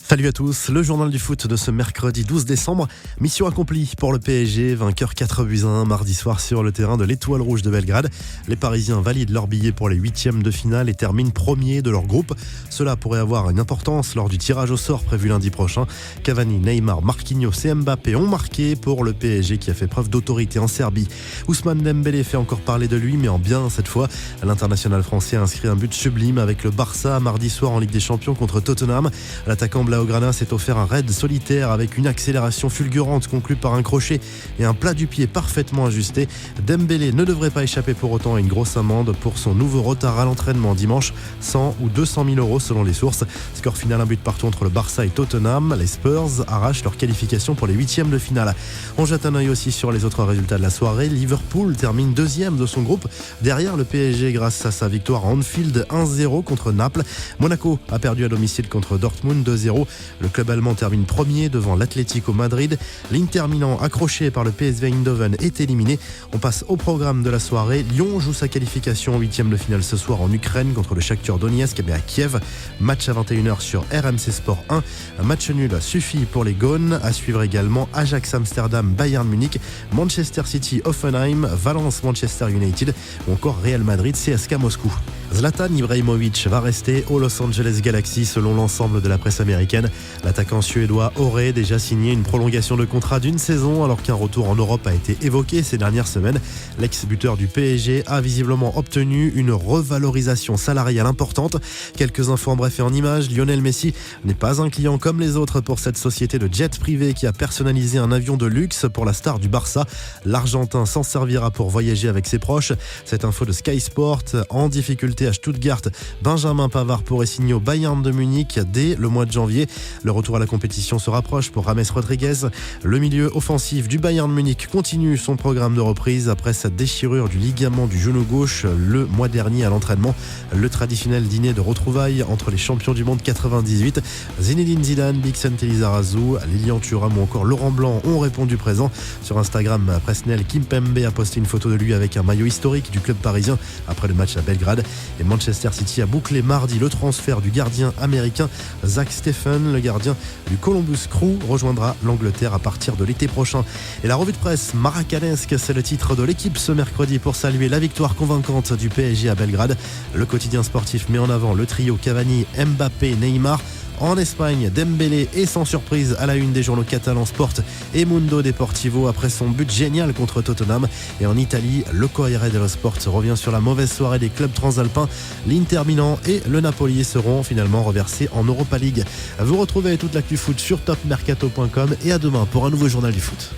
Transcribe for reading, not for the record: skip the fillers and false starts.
Salut à tous, le journal du foot de ce mercredi 12 décembre. Mission accomplie pour le PSG, vainqueur 4-1 mardi soir sur le terrain de l'Étoile Rouge de Belgrade. Les Parisiens valident leur billet pour les huitièmes de finale et terminent premiers de leur groupe. Cela pourrait avoir une importance lors du tirage au sort prévu lundi prochain. Cavani, Neymar, Marquinhos et Mbappé ont marqué pour le PSG qui a fait preuve d'autorité en Serbie. Ousmane Dembélé fait encore parler de lui, mais en bien cette fois. L'international français a inscrit un but sublime avec le Barça mardi soir en Ligue des Champions contre Tottenham. L'attaquant Blaugrana s'est offert un raid solitaire avec une accélération fulgurante conclue par un crochet et un plat du pied parfaitement ajusté. Dembélé ne devrait pas échapper pour autant à une grosse amende pour son nouveau retard à l'entraînement dimanche, 100 ou 200 000 euros selon les sources. Score final, un but partout entre le Barça et Tottenham. Les Spurs arrachent leur qualification pour les huitièmes de finale. On jette un œil aussi sur les autres résultats de la soirée. Liverpool termine deuxième de son groupe derrière le PSG grâce à sa victoire à Anfield 1-0 contre Naples. Monaco a perdu à domicile contre Dortmund 2-0. Le club allemand termine premier devant l'Atlético Madrid. L'Inter Milan, accroché par le PSV Eindhoven, est éliminé. On passe au programme de la soirée. Lyon joue sa qualification en huitième de finale ce soir en Ukraine contre le Shakhtar Donetsk à Kiev. Match à 21h sur RMC Sport 1. Un match nul suffit pour les Gones. À suivre également Ajax Amsterdam, Bayern Munich, Manchester City, Hoffenheim, Valence, Manchester United ou encore Real Madrid, CSKA Moscou. Zlatan Ibrahimovic va rester au Los Angeles Galaxy selon l'ensemble de la presse américaine. L'attaquant suédois aurait déjà signé une prolongation de contrat d'une saison alors qu'un retour en Europe a été évoqué ces dernières semaines. L'ex-buteur du PSG a visiblement obtenu une revalorisation salariale importante. Quelques infos en bref et en images. Lionel Messi n'est pas un client comme les autres pour cette société de jet privé qui a personnalisé un avion de luxe pour la star du Barça. L'Argentin s'en servira pour voyager avec ses proches. Cette info de Sky Sport. En difficulté à Stuttgart, Benjamin Pavard pourrait signer au Bayern de Munich dès le mois de janvier. Le retour à la compétition se rapproche pour James Rodriguez. Le milieu offensif du Bayern de Munich continue son programme de reprise après sa déchirure du ligament du genou gauche le mois dernier à l'entraînement. Le traditionnel dîner de retrouvailles entre les champions du monde 98. Zinedine Zidane, Bixente Lizarazu, Lilian Thuram ou encore Laurent Blanc ont répondu présent. Sur Instagram, Presnel Kimpembe a posté une photo de lui avec un maillot historique du club parisien après le match à Belgrade. Et Manchester City a bouclé mardi le transfert du gardien américain Zach Steffen. Le gardien du Columbus Crew rejoindra l'Angleterre à partir de l'été prochain. Et la revue de presse maracanesque, c'est le titre de l'équipe ce mercredi pour saluer la victoire convaincante du PSG à Belgrade. Le quotidien sportif met en avant le trio Cavani, Mbappé, Neymar. En Espagne, Dembélé est sans surprise à la une des journaux catalans Sport et Mundo Deportivo après son but génial contre Tottenham. Et en Italie, le Corriere dello Sport revient sur la mauvaise soirée des clubs transalpins. L'Inter Milan et le Napoli seront finalement reversés en Europa League. Vous retrouvez toute l'actu foot sur topmercato.com et à demain pour un nouveau journal du foot.